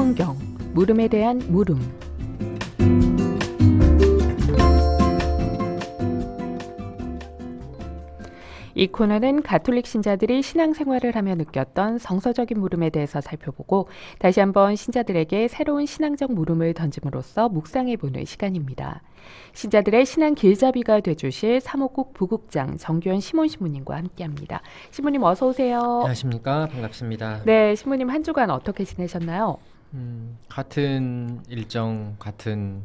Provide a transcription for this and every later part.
성경, 물음에 대한 물음. 이 코너는 가톨릭 신자들이 신앙생활을 하며 느꼈던 성서적인 물음에 대해서 살펴보고 다시 한번 신자들에게 새로운 신앙적 물음을 던짐으로써 묵상해보는 시간입니다. 신자들의 신앙 길잡이가 돼주실 사목국 부국장 정규현 시몬 신부님과 함께합니다. 신부님 어서 오세요. 안녕하십니까. 반갑습니다. 네, 신부님 한 주간 어떻게 지내셨나요? 같은 일정, 같은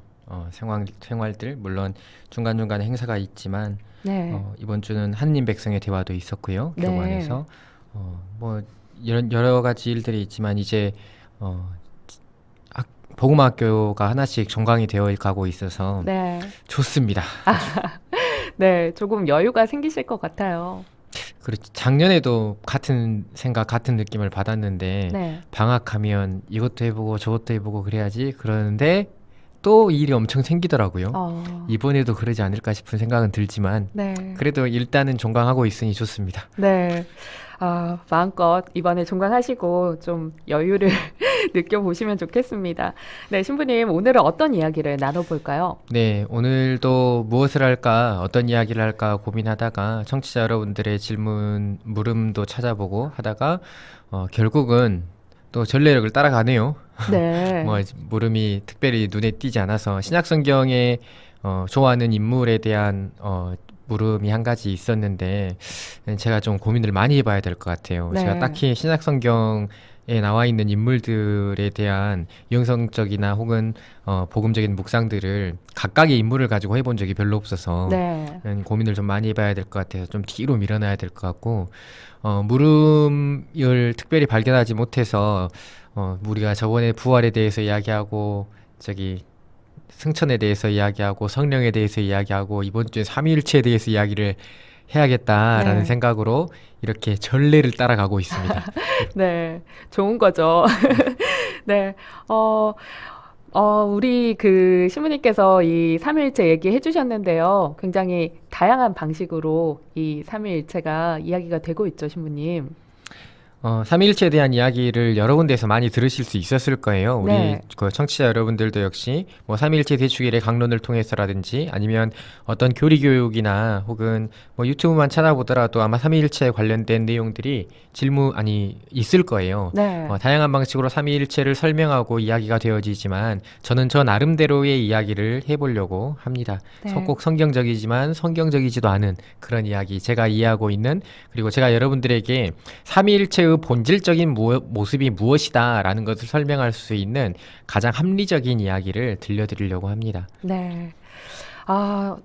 생활들, 물론 중간중간에 행사가 있지만 네. 이번 주는 하느님 백성의 대화도 있었고요. 네. 교관에서 뭐 이런 여러 가지 일들이 있지만 이제 복음학교가 하나씩 종강이 되어 가고 있어서 네. 좋습니다. 네, 조금 여유가 생기실 것 같아요. 그렇죠. 작년에도 같은 생각, 같은 느낌을 받았는데 네. 방학하면 이것도 해보고 저것도 해보고 그래야지 그러는데 또 일이 엄청 생기더라고요. 이번에도 그러지 않을까 싶은 생각은 들지만 네. 그래도 일단은 종강하고 있으니 좋습니다. 네. 마음껏 이번에 종강하시고 좀 여유를 느껴보시면 좋겠습니다. 네, 신부님 오늘은 어떤 이야기를 나눠볼까요? 네, 오늘도 무엇을 할까, 어떤 이야기를 할까 고민하다가 청취자 여러분들의 질문, 물음도 찾아보고 하다가 결국은 또 전례력을 따라가네요. 네. 뭐 물음이 특별히 눈에 띄지 않아서 신약성경에 좋아하는 인물에 대한 물음이 한 가지 있었는데 제가 좀 고민을 많이 해봐야 될 것 같아요. 네. 제가 딱히 신약성경에 나와 있는 인물들에 대한 영성적이나 혹은 복음적인 묵상들을 각각의 인물을 가지고 해본 적이 별로 없어서 네. 고민을 좀 많이 해봐야 될 것 같아서 좀 뒤로 밀어놔야 될 것 같고 물음을 특별히 발견하지 못해서 우리가 저번에 부활에 대해서 이야기하고 승천에 대해서 이야기하고 성령에 대해서 이야기하고 이번 주에 삼위일체에 대해서 이야기를 해야겠다라는 네. 생각으로 이렇게 전례를 따라가고 있습니다. 네, 좋은 거죠. 네, 우리 그 신부님께서 이 삼위일체 얘기해 주셨는데요. 굉장히 다양한 방식으로 이 삼위일체가 이야기가 되고 있죠, 신부님. 삼위일체에 대한 이야기를 여러 군데에서 많이 들으실 수 있었을 거예요. 우리 네. 그 청취자 여러분들도 역시 뭐 삼위일체 대축일의 강론을 통해서라든지 아니면 어떤 교리 교육이나 혹은 뭐 유튜브만 찾아보더라도 아마 삼위일체에 관련된 내용들이 있을 거예요. 네. 다양한 방식으로 삼위일체를 설명하고 이야기가 되어지지만 저는 저 나름대로의 이야기를 해보려고 합니다. 네. 꼭 성경적이지만 성경적이지도 않은 그런 이야기, 제가 이해하고 있는, 그리고 제가 여러분들에게 삼위일체의 본질적인 모습이 무엇이다 라는 것을 설명할 수 있는 가장 합리적인 이야기를 들려드리려고 합니다. 네.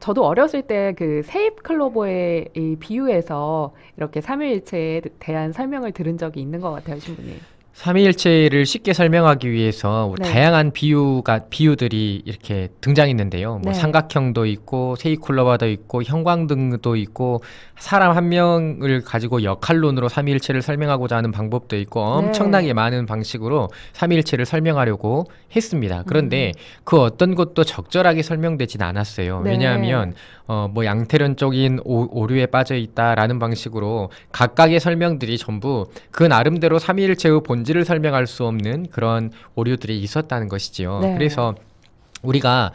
저도 어렸을 때 그 세입 클로버의 이 비유에서 이렇게 삼위일체에 대한 설명을 들은 적이 있는 것 같아요, 신부님. 삼위일체를 쉽게 설명하기 위해서 네. 다양한 비유들이 이렇게 등장했는데요. 네. 뭐 삼각형도 있고 세이클로바도 있고 형광등도 있고 사람 한 명을 가지고 역할론으로 삼위일체를 설명하고자 하는 방법도 있고 엄청나게 네. 많은 방식으로 삼위일체를 설명하려고 했습니다. 그런데 그 어떤 것도 적절하게 설명되진 않았어요. 네. 왜냐하면 뭐 양태론적인 오류에 빠져 있다라는 방식으로 각각의 설명들이 전부 그 나름대로 삼위일체의 본질을 설명할 수 없는 그런 오류들이 있었다는 것이지요. 네. 그래서 우리가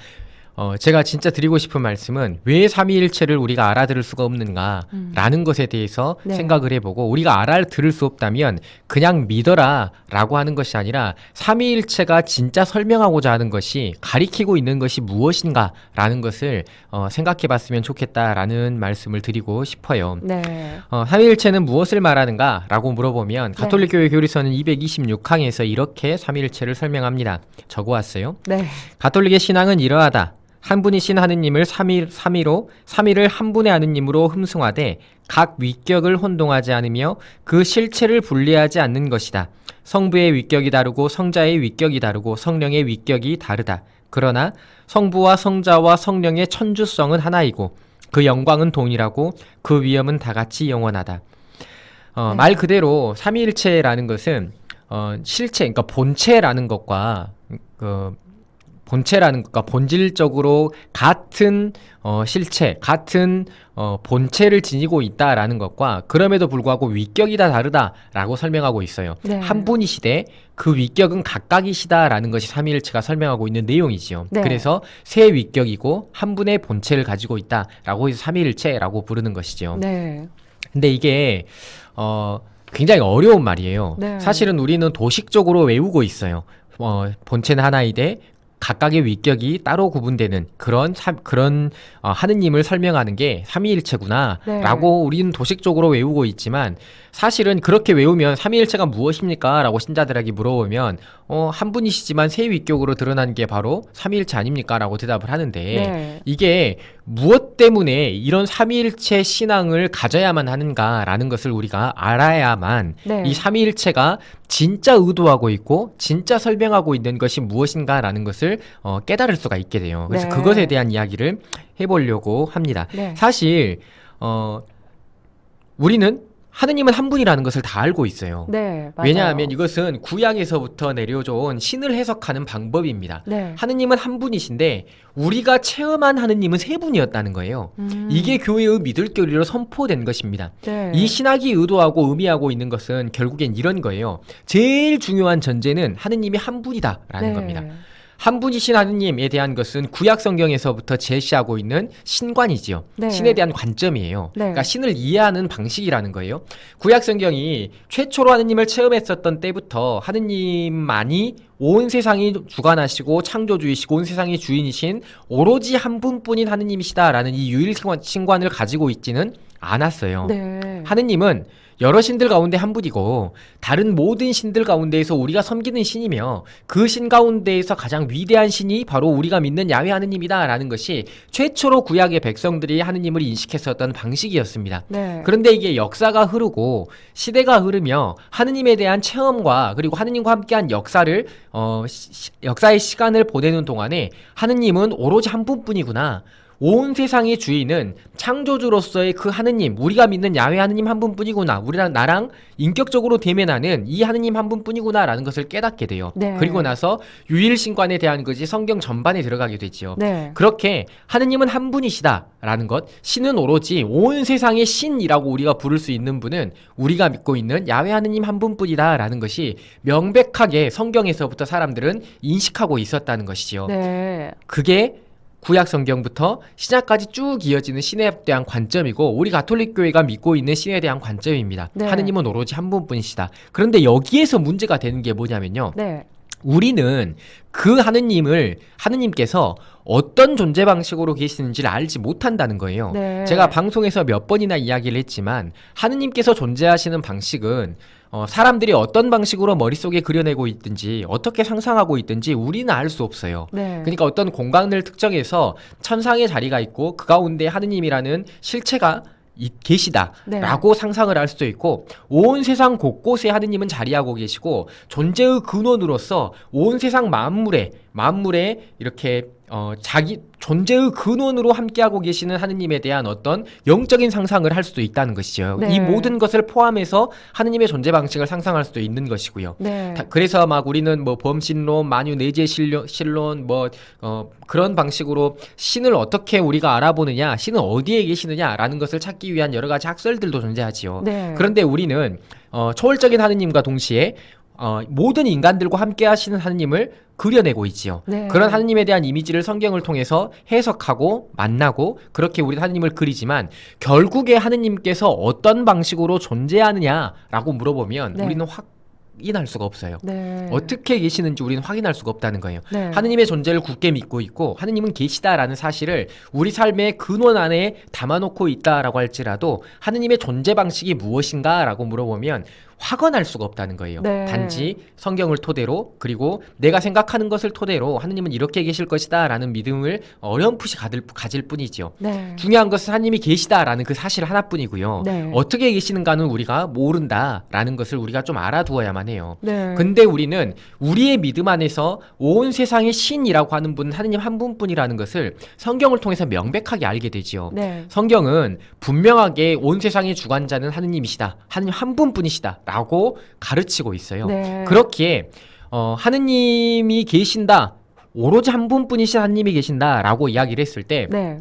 제가 진짜 드리고 싶은 말씀은 왜 삼위일체를 우리가 알아들을 수가 없는가라는 것에 대해서 네. 생각을 해보고, 우리가 알아들을 수 없다면 그냥 믿어라 라고 하는 것이 아니라 삼위일체가 진짜 설명하고자 하는 것이, 가리키고 있는 것이 무엇인가 라는 것을 생각해 봤으면 좋겠다라는 말씀을 드리고 싶어요. 네. 삼위일체는 무엇을 말하는가 라고 물어보면 가톨릭 교회 교리서는 226항에서 이렇게 삼위일체를 설명합니다. 적어왔어요. 네. 가톨릭의 신앙은 이러하다. 한 분이신 하느님을 삼위를 한 분의 하느님으로 흠숭하되 각 위격을 혼동하지 않으며 그 실체를 분리하지 않는 것이다. 성부의 위격이 다르고 성자의 위격이 다르고 성령의 위격이 다르다. 그러나 성부와 성자와 성령의 천주성은 하나이고 그 영광은 동일하고 그 위엄은 다 같이 영원하다. 네. 말 그대로 삼위일체라는 것은 실체, 그러니까 본체라는 것과 본체라는 것과 본질적으로 같은 실체, 같은 본체를 지니고 있다라는 것과 그럼에도 불구하고 위격이 다 다르다라고 설명하고 있어요. 네. 한 분이시되 그 위격은 각각이시다라는 것이 삼위일체가 설명하고 있는 내용이지요. 네. 그래서 세 위격이고 한 분의 본체를 가지고 있다라고 해서 삼위일체라고 부르는 것이죠. 네. 근데 이게 굉장히 어려운 말이에요. 네. 사실은 우리는 도식적으로 외우고 있어요. 본체는 하나이되 각각의 위격이 따로 구분되는 그런 하느님을 설명하는 게 삼위일체구나라고 우리는 도식적으로 외우고 있지만 사실은 그렇게 외우면 삼위일체가 무엇입니까? 라고 신자들에게 물어보면 한 분이시지만 세 위격으로 드러난 게 바로 삼위일체 아닙니까? 라고 대답을 하는데 네. 이게 무엇 때문에 이런 삼위일체 신앙을 가져야만 하는가라는 것을 우리가 알아야만 네. 이 삼위일체가 진짜 의도하고 있고 진짜 설명하고 있는 것이 무엇인가라는 것을 깨달을 수가 있게 돼요. 그래서 네. 그것에 대한 이야기를 해보려고 합니다. 네. 사실 우리는 하느님은 한 분이라는 것을 다 알고 있어요. 네. 맞아요. 왜냐하면 이것은 구약에서부터 내려져온 신을 해석하는 방법입니다. 네. 하느님은 한 분이신데 우리가 체험한 하느님은 세 분이었다는 거예요. 이게 교회의 믿을거리로 선포된 것입니다. 네. 이 신학이 의도하고 의미하고 있는 것은 결국엔 이런 거예요. 제일 중요한 전제는 하느님이 한 분이다라는 네. 겁니다. 한 분이신 하느님에 대한 것은 구약 성경에서부터 제시하고 있는 신관이지요. 네. 신에 대한 관점이에요. 네. 그러니까 신을 이해하는 방식이라는 거예요. 구약 성경이 최초로 하느님을 체험했었던 때부터 하느님만이 온 세상이 주관하시고 창조주이시고 온 세상의 주인이신 오로지 한 분뿐인 하느님이시다라는 이 유일 신관을 가지고 있지는 않았어요. 네. 하느님은 여러 신들 가운데 한 분이고 다른 모든 신들 가운데에서 우리가 섬기는 신이며 그 신 가운데에서 가장 위대한 신이 바로 우리가 믿는 야훼 하느님이다라는 것이 최초로 구약의 백성들이 하느님을 인식했었던 방식이었습니다. 네. 그런데 이게 역사가 흐르고 시대가 흐르며 하느님에 대한 체험과 그리고 하느님과 함께한 역사를 역사의 시간을 보내는 동안에 하느님은 오로지 한 분뿐이구나. 온 세상의 주인은 창조주로서의 그 하느님, 우리가 믿는 야훼 하느님 한 분뿐이구나. 우리랑 나랑 인격적으로 대면하는 이 하느님 한 분뿐이구나라는 것을 깨닫게 돼요. 네. 그리고 나서 유일신관에 대한 것이 성경 전반에 들어가게 되지요. 네. 그렇게 하느님은 한 분이시다라는 것, 신은 오로지 온 세상의 신이라고 우리가 부를 수 있는 분은 우리가 믿고 있는 야훼 하느님 한 분뿐이다라는 것이 명백하게 성경에서부터 사람들은 인식하고 있었다는 것이지요. 네. 그게 구약 성경부터 신약까지 쭉 이어지는 신에 대한 관점이고 우리 가톨릭 교회가 믿고 있는 신에 대한 관점입니다. 네. 하느님은 오로지 한 분뿐이시다. 그런데 여기에서 문제가 되는 게 뭐냐면요. 네. 우리는 그 하느님께서 어떤 존재 방식으로 계시는지를 알지 못한다는 거예요. 네. 제가 방송에서 몇 번이나 이야기를 했지만 하느님께서 존재하시는 방식은 사람들이 어떤 방식으로 머릿속에 그려내고 있든지 어떻게 상상하고 있든지 우리는 알 수 없어요. 네. 그러니까 어떤 공간을 특정해서 천상의 자리가 있고 그 가운데 하느님이라는 실체가 계시다라고 네. 상상을 할 수도 있고 온 세상 곳곳에 하느님은 자리하고 계시고 존재의 근원으로서 온 세상 만물에 이렇게 자기 존재의 근원으로 함께하고 계시는 하느님에 대한 어떤 영적인 상상을 할 수도 있다는 것이죠. 네. 이 모든 것을 포함해서 하느님의 존재 방식을 상상할 수도 있는 것이고요. 네. 그래서 막 우리는 뭐 범신론, 만유 내재 신론 그런 방식으로 신을 어떻게 우리가 알아보느냐, 신은 어디에 계시느냐라는 것을 찾기 위한 여러 가지 학설들도 존재하지요. 네. 그런데 우리는 초월적인 하느님과 동시에 모든 인간들과 함께 하시는 하느님을 그려내고 있지요. 네. 그런 하느님에 대한 이미지를 성경을 통해서 해석하고 만나고 그렇게 우리 하느님을 그리지만 결국에 하느님께서 어떤 방식으로 존재하느냐라고 물어보면 네. 우리는 확인할 수가 없어요. 네. 어떻게 계시는지 우리는 확인할 수가 없다는 거예요. 네. 하느님의 존재를 굳게 믿고 있고 하느님은 계시다라는 사실을 우리 삶의 근원 안에 담아놓고 있다라고 할지라도 하느님의 존재 방식이 무엇인가라고 물어보면 확언할 수가 없다는 거예요. 네. 단지 성경을 토대로 그리고 내가 생각하는 것을 토대로 하느님은 이렇게 계실 것이다 라는 믿음을 어렴풋이 가질 뿐이지요. 네. 중요한 것은 하느님이 계시다라는 그 사실 하나뿐이고요. 네. 어떻게 계시는가는 우리가 모른다라는 것을 우리가 좀 알아두어야만 해요. 네. 근데 우리는 우리의 믿음 안에서 온 세상의 신이라고 하는 분은 하느님 한 분뿐이라는 것을 성경을 통해서 명백하게 알게 되지요. 네. 성경은 분명하게 온 세상의 주관자는 하느님이시다. 하느님 한 분뿐이시다. 라고 가르치고 있어요. 네. 그렇기에 하느님이 계신다. 오로지 한 분뿐이신 하느님이 계신다라고 이야기를 했을 때 네.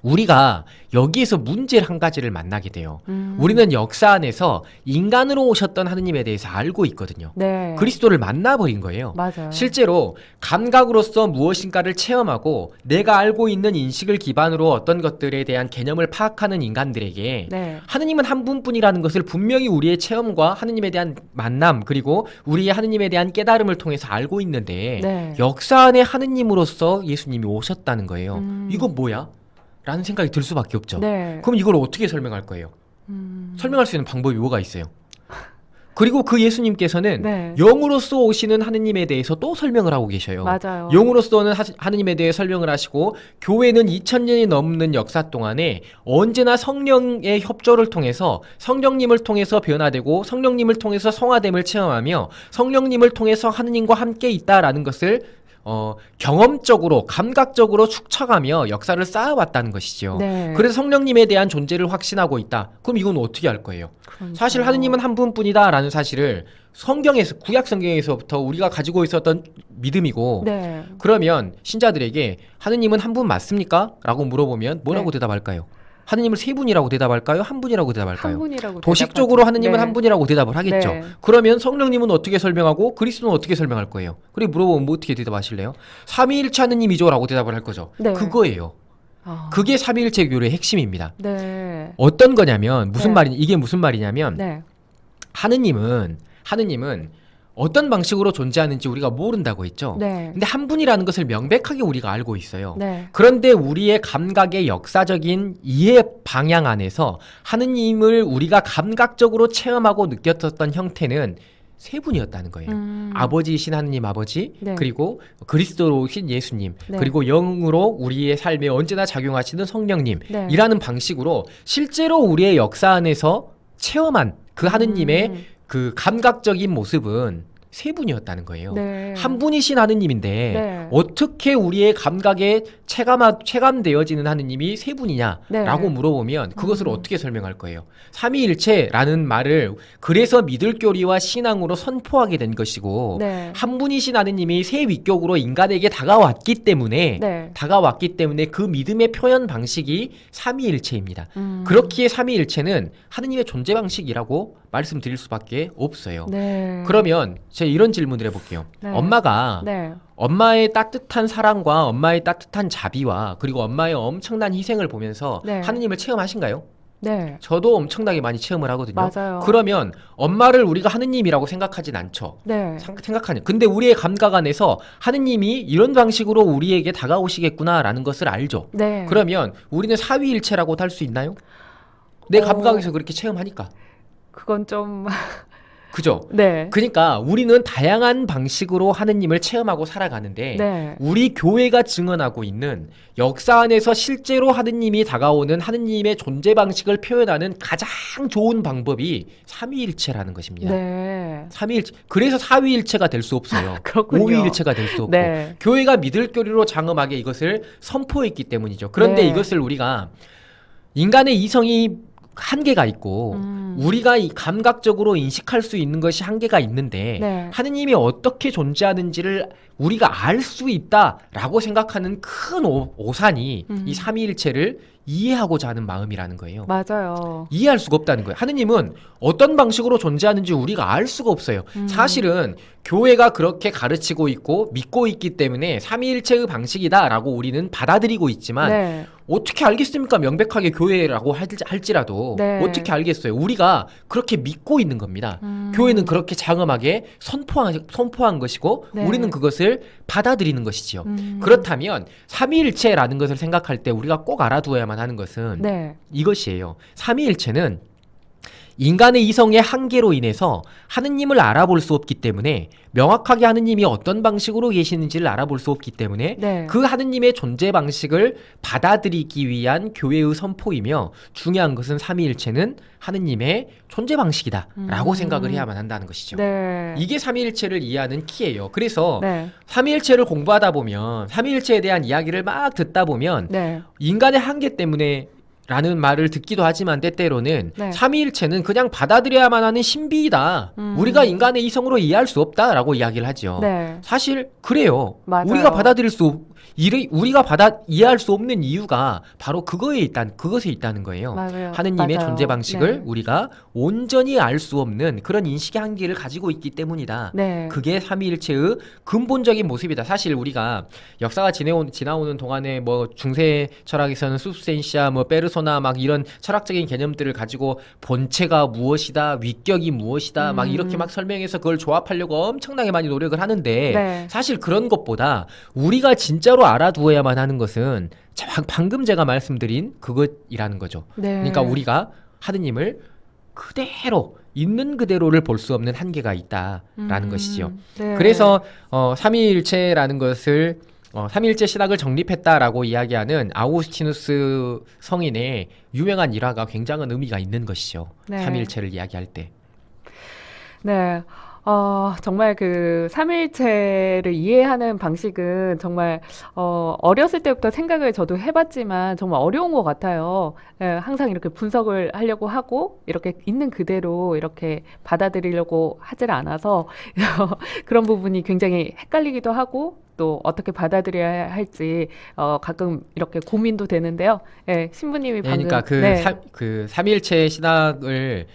우리가 여기에서 문제를 한 가지를 만나게 돼요. 우리는 역사 안에서 인간으로 오셨던 하느님에 대해서 알고 있거든요. 네. 그리스도를 만나버린 거예요. 맞아요. 실제로 감각으로서 무엇인가를 체험하고 내가 알고 있는 인식을 기반으로 어떤 것들에 대한 개념을 파악하는 인간들에게 네. 하느님은 한 분뿐이라는 것을 분명히 우리의 체험과 하느님에 대한 만남 그리고 우리의 하느님에 대한 깨달음을 통해서 알고 있는데 네. 역사 안에 하느님으로서 예수님이 오셨다는 거예요. 음. 이건 뭐야? 라는 생각이 들 수밖에 없죠. 네. 그럼 이걸 어떻게 설명할 거예요? 설명할 수 있는 방법이 뭐가 있어요? 그리고 그 예수님께서는 네. 영으로서 오시는 하느님에 대해서 또 설명을 하고 계셔요. 맞아요. 영으로서는 하느님에 대해 설명을 하시고 교회는 2000년이 넘는 역사 동안에 언제나 성령의 협조를 통해서 성령님을 통해서 변화되고 성령님을 통해서 성화됨을 체험하며 성령님을 통해서 하느님과 함께 있다라는 것을 경험적으로 감각적으로 축적하며 역사를 쌓아왔다는 것이죠. 네. 그래서 성령님에 대한 존재를 확신하고 있다. 그럼 이건 어떻게 할 거예요? 그러니까요. 사실 하느님은 한 분뿐이다라는 사실을 성경에서 구약 성경에서부터 우리가 가지고 있었던 믿음이고 네. 그러면 신자들에게 하느님은 한 분 맞습니까? 라고 물어보면 뭐라고 네. 대답할까요? 하느님을 세 분이라고 대답할까요? 한 분이라고 대답할까요? 한 분이라고 도식적으로 대답하죠. 하느님은 네. 한 분이라고 대답을 하겠죠. 네. 그러면 성령님은 어떻게 설명하고 그리스도는 어떻게 설명할 거예요? 그리고 물어보면 뭐 어떻게 대답하실래요? 삼위일체 하느님이죠 라고 대답을 할 거죠. 네. 그거예요. 아. 그게 삼위일체 교류의 핵심입니다. 네. 어떤 거냐면 네. 이게 무슨 말이냐면 네. 하느님은 어떤 방식으로 존재하는지 우리가 모른다고 했죠. 네. 근데 한 분이라는 것을 명백하게 우리가 알고 있어요. 네. 그런데 우리의 감각의 역사적인 이해 방향 안에서 하느님을 우리가 감각적으로 체험하고 느꼈었던 형태는 세 분이었다는 거예요. 아버지이신 하느님 아버지, 네. 그리고 그리스도로 오신 예수님, 네. 그리고 영으로 우리의 삶에 언제나 작용하시는 성령님 네. 이라는 방식으로 실제로 우리의 역사 안에서 체험한 그 하느님의 그 감각적인 모습은 세 분이었다는 거예요. 네. 한 분이신 하느님인데 네. 어떻게 우리의 감각에 체감되어지는 하느님이 세 분이냐라고 네. 물어보면 그것을 어떻게 설명할 거예요? 삼위일체라는 말을 그래서 믿을교리와 신앙으로 선포하게 된 것이고 네. 한 분이신 하느님이 세 위격으로 인간에게 다가왔기 때문에 네. 그 믿음의 표현 방식이 삼위일체입니다. 음. 그렇기에 삼위일체는 하느님의 존재 방식이라고 말씀드릴 수밖에 없어요. 네. 그러면 제가 이런 질문을 해볼게요. 네. 엄마가 네. 엄마의 따뜻한 사랑과 엄마의 따뜻한 자비와 그리고 엄마의 엄청난 희생을 보면서 네. 하느님을 체험하신가요? 네. 저도 엄청나게 많이 체험을 하거든요. 맞아요. 그러면 엄마를 우리가 하느님이라고 생각하진 않죠. 네. 생각하냐. 근데 우리의 감각 안에서 하느님이 이런 방식으로 우리에게 다가오시겠구나라는 것을 알죠. 네. 그러면 우리는 사위일체라고 할 수 있나요? 내 감각에서 그렇게 체험하니까. 그건 좀 그죠? 네. 그러니까 우리는 다양한 방식으로 하느님을 체험하고 살아가는데 네. 우리 교회가 증언하고 있는 역사 안에서 실제로 하느님이 다가오는 하느님의 존재 방식을 표현하는 가장 좋은 방법이 삼위일체라는 것입니다. 네. 삼위일체. 그래서 사위일체가 될 수 없어요. 그렇군요. 오위일체가 될 수 없고 네. 교회가 믿을 교리로 장엄하게 이것을 선포했기 때문이죠. 그런데 네. 이것을 우리가 인간의 이성이 한계가 있고 우리가 이 감각적으로 인식할 수 있는 것이 한계가 있는데 네. 하느님이 어떻게 존재하는지를 우리가 알 수 있다라고 생각하는 큰 오산이 이 삼위일체를 이해하고자 하는 마음이라는 거예요. 맞아요. 이해할 수가 없다는 거예요. 하느님은 어떤 방식으로 존재하는지 우리가 알 수가 없어요. 사실은 교회가 그렇게 가르치고 있고 믿고 있기 때문에 삼위일체의 방식이다라고 우리는 받아들이고 있지만 네. 어떻게 알겠습니까? 명백하게 교회라고 할지라도 네. 어떻게 알겠어요? 우리가 그렇게 믿고 있는 겁니다. 교회는 그렇게 장엄하게 선포한 것이고 네. 우리는 그것을 받아들이는 것이지요. 그렇다면 삼위일체라는 것을 생각할 때 우리가 꼭 알아두어야만 하는 것은 네. 이것이에요. 삼위일체는 인간의 이성의 한계로 인해서 하느님을 알아볼 수 없기 때문에 명확하게 하느님이 어떤 방식으로 계시는지를 알아볼 수 없기 때문에 네. 그 하느님의 존재 방식을 받아들이기 위한 교회의 선포이며 중요한 것은 삼위일체는 하느님의 존재 방식이다라고 생각을 해야만 한다는 것이죠. 네. 이게 삼위일체를 이해하는 키예요. 그래서 네. 삼위일체를 공부하다 보면 삼위일체에 대한 이야기를 막 듣다 보면 네. 인간의 한계 때문에 라는 말을 듣기도 하지만 때때로는 네. 삼위일체는 그냥 받아들여야만 하는 신비이다. 우리가 인간의 이성으로 이해할 수 없다라고 이야기를 하죠. 네. 사실 그래요. 맞아요. 우리가 이해할 수 없는 이유가 바로 그것에 있다는 거예요. 맞아요. 하느님의 맞아요. 존재 방식을 네. 우리가 온전히 알 수 없는 그런 인식의 한계를 가지고 있기 때문이다. 네. 그게 삼위일체의 근본적인 모습이다. 사실 우리가 역사가 지나오는 동안에 뭐 중세 철학에서는 substantia, 뭐 페르소나 막 이런 철학적인 개념들을 가지고 본체가 무엇이다, 위격이 무엇이다, 막 이렇게 막 설명해서 그걸 조합하려고 엄청나게 많이 노력을 하는데 네. 사실 그런 것보다 우리가 진짜로 알아두어야만 하는 것은 방금 제가 말씀드린 그것이라는 거죠. 네. 그러니까 우리가 하느님을 그대로 있는 그대로를 볼 수 없는 한계가 있다라는 것이지요. 네. 그래서 삼위일체라는 것을 삼위일체 신학을 정립했다라고 이야기하는 아우구스티누스 성인의 유명한 일화가 굉장한 의미가 있는 것이죠. 네. 삼위일체를 이야기할 때. 네. 정말 그 삼일체를 이해하는 방식은 정말 어렸을 때부터 생각을 저도 해봤지만 정말 어려운 것 같아요. 예, 항상 이렇게 분석을 하려고 하고 이렇게 있는 그대로 이렇게 받아들이려고 하질 않아서 그런 부분이 굉장히 헷갈리기도 하고 또 어떻게 받아들여야 할지 가끔 이렇게 고민도 되는데요. 예, 신부님이 방금 그러니까 네. 그 삼위일체 신학을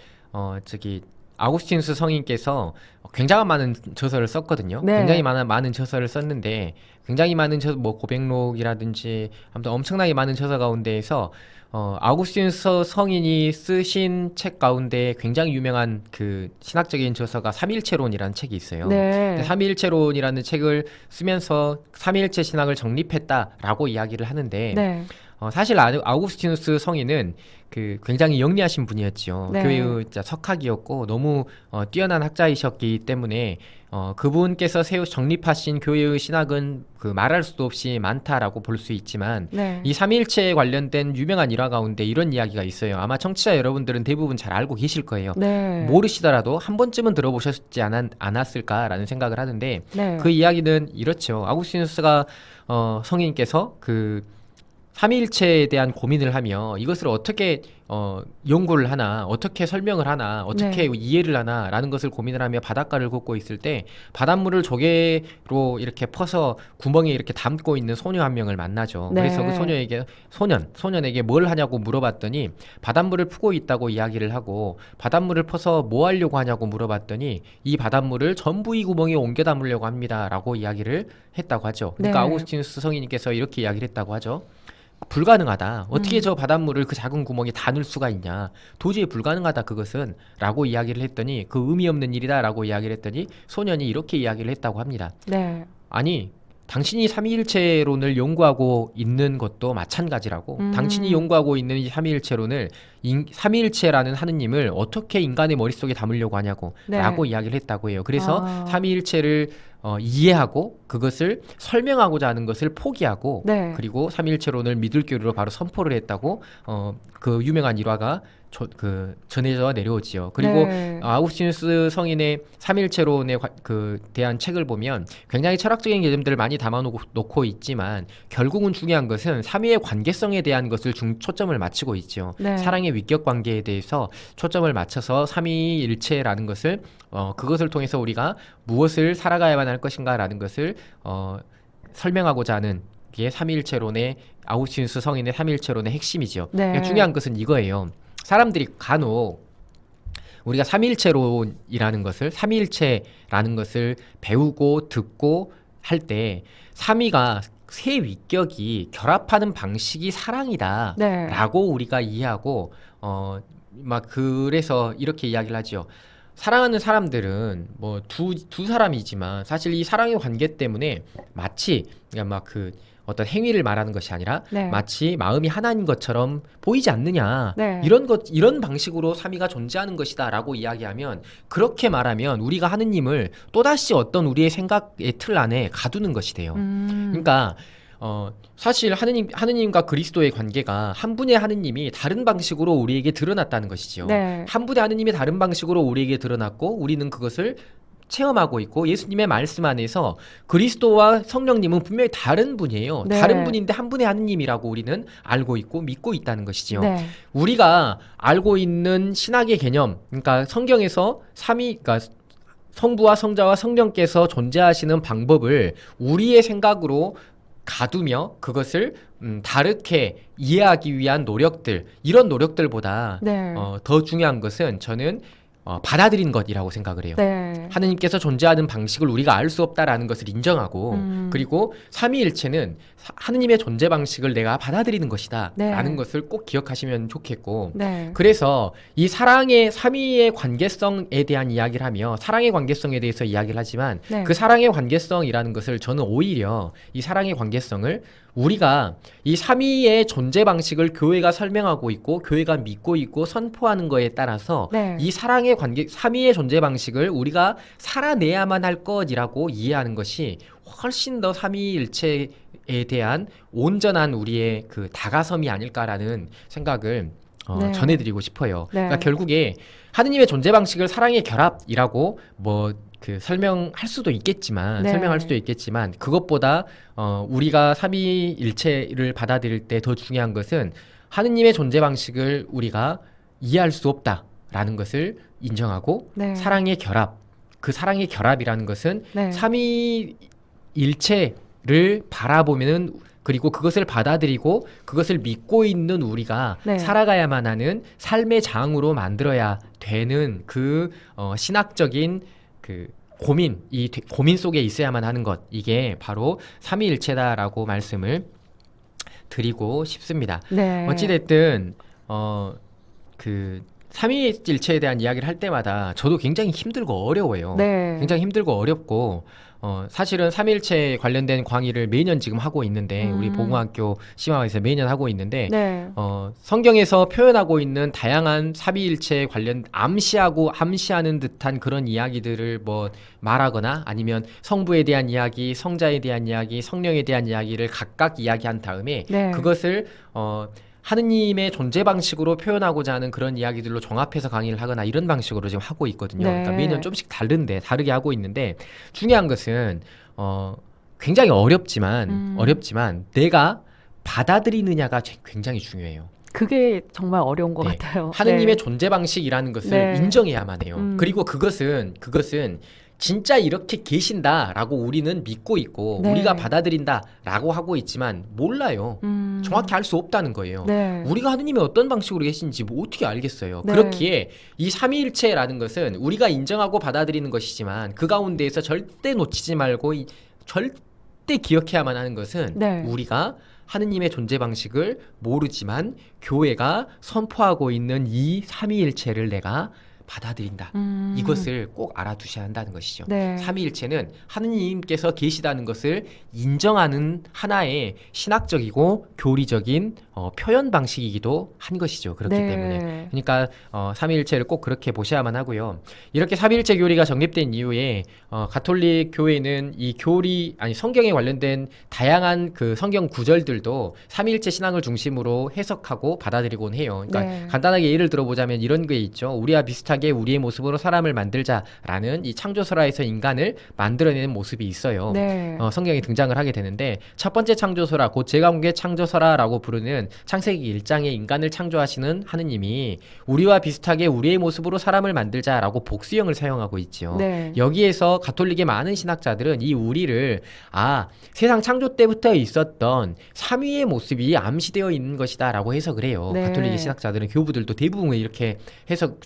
아우구스티누스 성인께서 굉장히 많은 저서를 썼거든요. 네. 굉장히 많은 저서를 썼는데 굉장히 많은 뭐 고백록이라든지 아무튼 엄청나게 많은 저서 가운데에서 아우구스티누스 성인이 쓰신 책 가운데 굉장히 유명한 그 신학적인 저서가 삼위일체론이라는 책이 있어요. 네. 삼위일체론이라는 책을 쓰면서 삼위일체 신학을 정립했다라고 이야기를 하는데 네. 사실 아우구스티누스 성인은 그 굉장히 영리하신 분이었죠. 네. 교회의 석학이었고 너무 뛰어난 학자이셨기 때문에 그분께서 정립하신 교회의 신학은 그 말할 수도 없이 많다라고 볼 수 있지만 네. 이 삼위일체에 관련된 유명한 일화 가운데 이런 이야기가 있어요. 아마 청취자 여러분들은 대부분 잘 알고 계실 거예요. 네. 모르시더라도 한 번쯤은 들어보셨지 않았을까라는 생각을 하는데 네. 그 이야기는 이렇죠. 아구스티누스가 성인께서 그 삼위일체에 대한 고민을 하며 이것을 어떻게 연구를 하나, 어떻게 설명을 하나, 어떻게 이해를 하나라는 것을 고민을 하며 바닷가를 걷고 있을 때 바닷물을 조개로 이렇게 퍼서 구멍에 이렇게 담고 있는 소녀 한 명을 만나죠. 네. 그래서 그 소년에게 뭘 하냐고 물어봤더니 바닷물을 푸고 있다고 이야기를 하고 바닷물을 퍼서 뭐 하려고 하냐고 물어봤더니 이 바닷물을 전부 이 구멍에 옮겨 담으려고 합니다라고 이야기를 했다고 하죠. 그러니까 네. 아우구스티누스 성인께서 이렇게 이야기를 했다고 하죠. 불가능하다. 어떻게 저 바닷물을 그 작은 구멍에 다 넣을 수가 있냐. 도저히 불가능하다 그것은 라고 이야기를 했더니 그 의미 없는 일이다 라고 이야기를 했더니 소년이 이렇게 이야기를 했다고 합니다. 네. 아니 당신이 삼위일체론을 연구하고 있는 것도 마찬가지라고 당신이 연구하고 있는 이 삼위일체론을 삼위일체라는 하느님을 어떻게 인간의 머릿속에 담으려고 하냐고 네. 라고 이야기를 했다고 해요. 그래서 아. 삼위일체를 이해하고 그것을 설명하고자 하는 것을 포기하고 네. 그리고 삼위일체론을 믿을 교리로 바로 선포를 했다고 그 유명한 일화가 전해져 내려오지요. 그리고 네. 아우구스티누스 성인의 삼위일체론에 대한 책을 보면 굉장히 철학적인 개념들을 많이 담아놓고 있지만 결국은 중요한 것은 삼위의 관계성에 대한 것을 초점을 맞추고 있죠. 네. 사랑의 위격 관계에 대해서 초점을 맞춰서 삼위일체라는 것을 그것을 통해서 우리가 무엇을 살아가야만 할 것인가라는 것을 설명하고자 하는 게 삼위일체론의 아우구스티누스 성인의 삼위일체론의 핵심이죠. 네. 그러니까 중요한 것은 이거예요. 사람들이 간혹 우리가 삼위일체론이라는 것을 삼위일체라는 것을 배우고 듣고 할 때 삼위가 세 위격이 결합하는 방식이 사랑이다 네. 라고 우리가 이해하고 막 그래서 이렇게 이야기를 하죠. 사랑하는 사람들은 뭐 두 사람이지만 사실 이 사랑의 관계 때문에 마치 그러니까 막 어떤 행위를 말하는 것이 아니라 네. 마치 마음이 하나인 것처럼 보이지 않느냐. 네. 이런 방식으로 삼위가 존재하는 것이다라고 이야기하면 그렇게 말하면 우리가 하느님을 또다시 어떤 우리의 생각의 틀 안에 가두는 것이 돼요. 그러니까 사실 하느님과 그리스도의 관계가 한 분의 하느님이 다른 방식으로 우리에게 드러났다는 것이죠. 네. 한 분의 하느님이 다른 방식으로 우리에게 드러났고 우리는 그것을 체험하고 있고 예수님의 말씀 안에서 그리스도와 성령님은 분명히 다른 분이에요. 네. 다른 분인데 한 분의 하느님이라고 우리는 알고 있고 믿고 있다는 것이지요. 네. 우리가 알고 있는 신학의 개념, 그러니까 성경에서 그러니까 성부와 성자와 성령께서 존재하시는 방법을 우리의 생각으로 가두며 그것을 다르게 이해하기 위한 노력들, 이런 노력들보다 네. 더 중요한 것은 저는 받아들인 것이라고 생각을 해요. 네. 하느님께서 존재하는 방식을 우리가 알 수 없다라는 것을 인정하고 그리고 삼위일체는 하느님의 존재 방식을 내가 받아들이는 것이다 네. 라는 것을 꼭 기억하시면 좋겠고 네. 그래서 이 사랑의 삼위의 관계성에 대한 이야기를 하며 사랑의 관계성에 대해서 이야기를 하지만 네. 그 사랑의 관계성이라는 것을 저는 오히려 이 사랑의 관계성을 우리가 이 삼위의 존재 방식을 교회가 설명하고 있고 교회가 믿고 있고 선포하는 거에 따라서 네. 이 사랑의 관계, 삼위의 존재 방식을 우리가 살아내야만 할 것이라고 이해하는 것이 훨씬 더 삼위일체에 대한 온전한 우리의 그 다가섬이 아닐까라는 생각을 네. 전해드리고 싶어요. 네. 그러니까 결국에 하느님의 존재 방식을 사랑의 결합이라고 설명할 수도 있겠지만 네. 설명할 수도 있겠지만 그것보다 우리가 삼위일체를 받아들일 때 더 중요한 것은 하느님의 존재 방식을 우리가 이해할 수 없다라는 것을 인정하고 네. 사랑의 결합, 그 사랑의 결합이라는 것은 네. 삼위일체를 바라보면은 그리고 그것을 받아들이고 그것을 믿고 있는 우리가 네. 살아가야만 하는 삶의 장으로 만들어야 되는 그 신학적인 그 이 고민 속에 있어야만 하는 것, 이게 바로 삼위일체다라고 말씀을 드리고 싶습니다. 네. 어찌됐든 그 삼위일체에 대한 이야기를 할 때마다 저도 굉장히 힘들고 어려워요. 네. 굉장히 힘들고 어렵고 사실은 삼위일체 관련된 강의를 매년 지금 하고 있는데 우리 보공학교 심화에서 매년 하고 있는데 네. 성경에서 표현하고 있는 다양한 삼위일체 관련 암시하는 듯한 그런 이야기들을 말하거나 아니면 성부에 대한 이야기, 성자에 대한 이야기, 성령에 대한 이야기를 각각 이야기한 다음에 네. 그것을 하느님의 존재 방식으로 표현하고자 하는 그런 이야기들로 종합해서 강의를 하거나 이런 방식으로 지금 하고 있거든요. 네. 그러니까 매년 좀씩 다르게 하고 있는데 중요한 것은 굉장히 어렵지만 내가 받아들이느냐가 굉장히 중요해요. 그게 정말 어려운 것 네. 같아요. 하느님의 네. 존재 방식이라는 것을 네. 인정해야만 해요. 그리고 그것은 진짜 이렇게 계신다라고 우리는 믿고 있고 네. 우리가 받아들인다라고 하고 있지만 몰라요. 정확히 알 수 없다는 거예요. 네. 우리가 하느님이 어떤 방식으로 계신지 어떻게 알겠어요. 네. 그렇기에 이 삼위일체라는 것은 우리가 인정하고 받아들이는 것이지만 그 가운데에서 절대 놓치지 말고 절대 기억해야만 하는 것은 네. 우리가 하느님의 존재 방식을 모르지만 교회가 선포하고 있는 이 삼위일체를 내가 받아들인다. 이것을 꼭 알아두셔야 한다는 것이죠. 네. 삼위일체는 하느님께서 계시다는 것을 인정하는 하나의 신학적이고 교리적인 표현 방식이기도 한 것이죠. 그렇기 네. 때문에 그러니까 삼위일체를 꼭 그렇게 보셔야만 하고요. 이렇게 삼위일체 교리가 정립된 이후에 가톨릭 교회는 이 성경에 관련된 다양한 그 성경 구절들도 삼위일체 신앙을 중심으로 해석하고 받아들이곤 해요. 그러니까 네. 간단하게 예를 들어보자면 이런 게 있죠. 우리와 비슷하게 우리의 모습으로 사람을 만들자라는 이 창조설화에서 인간을 만들어내는 모습이 있어요. 네. 성경에 등장을 하게 되는데 첫 번째 창조설화, 곧 제강국의 창조설화라고 부르는 창세기 1장에 인간을 창조하시는 하느님이 우리와 비슷하게 우리의 모습으로 사람을 만들자라고 복수형을 사용하고 있죠. 네. 여기에서 가톨릭의 많은 신학자들은 이 우리를 세상 창조 때부터 있었던 삼위의 모습이 암시되어 있는 것이다 라고 해석을 해요. 네. 가톨릭의 신학자들은 교부들도 대부분 이렇게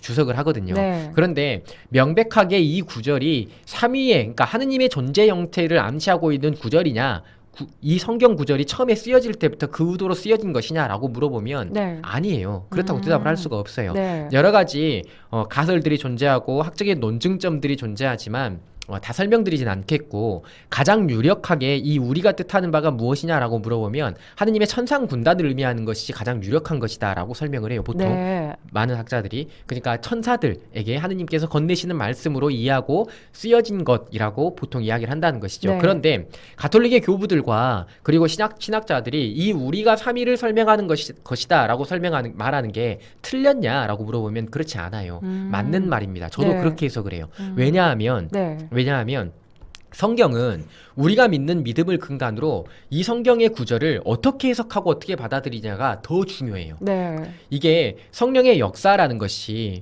주석을 하거든요. 네. 그런데 명백하게 이 구절이 삼위의, 그러니까 하느님의 존재 형태를 암시하고 있는 구절이냐, 이 성경 구절이 처음에 쓰여질 때부터 그 의도로 쓰여진 것이냐라고 물어보면 네. 아니에요. 그렇다고 대답을 할 수가 없어요. 네. 여러 가지 가설들이 존재하고 학적인 논증점들이 존재하지만 다 설명드리진 않겠고 가장 유력하게 이 우리가 뜻하는 바가 무엇이냐라고 물어보면 하느님의 천상 군단을 의미하는 것이 가장 유력한 것이다 라고 설명을 해요. 보통 네. 많은 학자들이. 그러니까 천사들에게 하느님께서 건네시는 말씀으로 이해하고 쓰여진 것이라고 보통 이야기를 한다는 것이죠. 네. 그런데 가톨릭의 교부들과 그리고 신학자들이 이 우리가 삼위를 설명하는 것이다 라고 말하는 게 틀렸냐라고 물어보면 그렇지 않아요. 맞는 말입니다. 저도 네. 그렇게 해석을 해요. 왜냐하면 왜냐하면 성경은 우리가 믿는 믿음을 근간으로 이 성경의 구절을 어떻게 해석하고 어떻게 받아들이냐가 더 중요해요. 네. 이게 성령의 역사라는 것이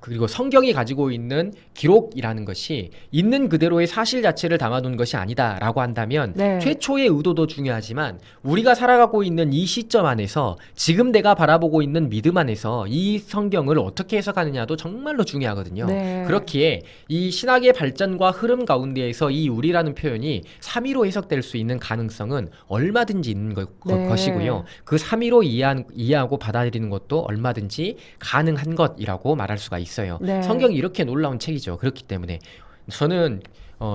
그리고 성경이 가지고 있는 기록이라는 것이 있는 그대로의 사실 자체를 담아놓은 것이 아니다라고 한다면 네. 최초의 의도도 중요하지만 우리가 살아가고 있는 이 시점 안에서 지금 내가 바라보고 있는 믿음 안에서 이 성경을 어떻게 해석하느냐도 정말로 중요하거든요. 네. 그렇기에 이 신학의 발전과 흐름 가운데에서 이 우리라는 표현이 삼위로 해석될 수 있는 가능성은 얼마든지 있는 네. 것이고요. 그 삼위로 이해하고 받아들이는 것도 얼마든지 가능한 것이라고 말할 수가 있어요. 네. 성경이 이렇게 놀라운 책이죠. 그렇기 때문에 저는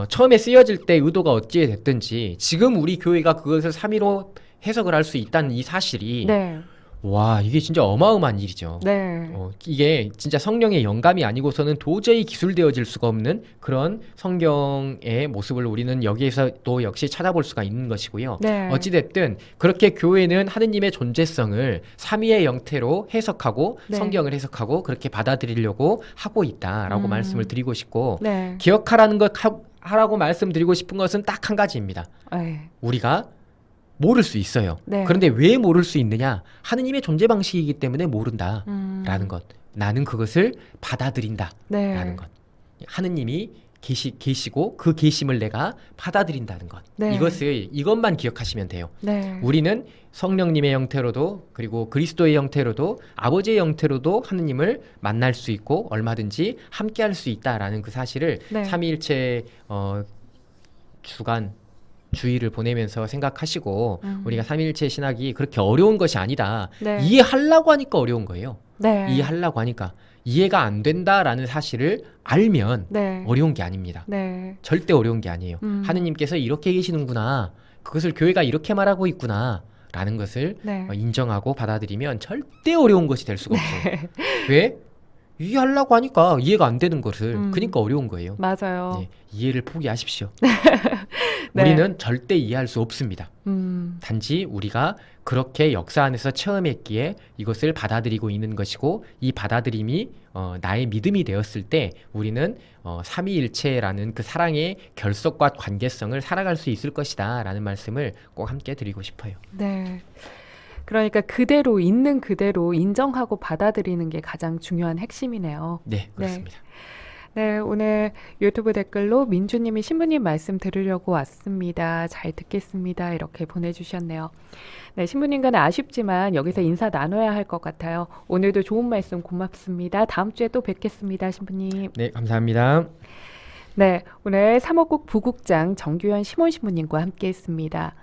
처음에 쓰여질 때 의도가 어찌 됐든지 지금 우리 교회가 그것을 삼위로 해석을 할 수 있다는 이 사실이 네. 와, 이게 진짜 어마어마한 일이죠. 네. 이게 진짜 성령의 영감이 아니고서는 도저히 기술되어질 수가 없는 그런 성경의 모습을 우리는 여기에서 또 역시 찾아볼 수가 있는 것이고요. 네. 어찌됐든 그렇게 교회는 하느님의 존재성을 삼위의 형태로 해석하고 네. 성경을 해석하고 그렇게 받아들이려고 하고 있다라고 말씀을 드리고 싶고 네. 기억하라는 것 하라고 말씀드리고 싶은 것은 딱 한 가지입니다. 네. 우리가 모를 수 있어요. 네. 그런데 왜 모를 수 있느냐? 하느님의 존재 방식이기 때문에 모른다라는 것. 나는 그것을 받아들인다라는 네. 것. 하느님이 계시고 그 계심을 내가 받아들인다는 것. 네. 이것만 기억하시면 돼요. 네. 우리는 성령님의 형태로도 그리고 그리스도의 형태로도 아버지의 형태로도 하느님을 만날 수 있고 얼마든지 함께할 수 있다라는 그 사실을 네. 삼위일체 주일을 보내면서 생각하시고 우리가 삼위일체 신학이 그렇게 어려운 것이 아니다. 네. 이해하려고 하니까 어려운 거예요. 네. 이해하려고 하니까 이해가 안 된다라는 사실을 알면 네. 어려운 게 아닙니다. 네. 절대 어려운 게 아니에요. 하느님께서 이렇게 계시는구나. 그것을 교회가 이렇게 말하고 있구나. 라는 것을 네. 인정하고 받아들이면 절대 어려운 것이 될 수가 없어요. 왜? 이해하려고 하니까 이해가 안 되는 것을 그러니까 어려운 거예요. 맞아요. 네, 이해를 포기하십시오. 네. 우리는 절대 이해할 수 없습니다. 음. 단지 우리가 그렇게 역사 안에서 체험했기에 이것을 받아들이고 있는 것이고 이 받아들임이 나의 믿음이 되었을 때 우리는 삼위일체라는 그 사랑의 결속과 관계성을 살아갈 수 있을 것이다 라는 말씀을 꼭 함께 드리고 싶어요. 네. 그러니까 그대로 있는 그대로 인정하고 받아들이는 게 가장 중요한 핵심이네요. 네, 그렇습니다. 네, 오늘 유튜브 댓글로 민주님이 신부님 말씀 들으려고 왔습니다. 잘 듣겠습니다. 이렇게 보내주셨네요. 네, 신부님과는 아쉽지만 여기서 인사 나눠야 할 것 같아요. 오늘도 좋은 말씀 고맙습니다. 다음 주에 또 뵙겠습니다, 신부님. 네, 감사합니다. 네, 오늘 3호국 부국장 정규현 시몬 신부님과 함께했습니다.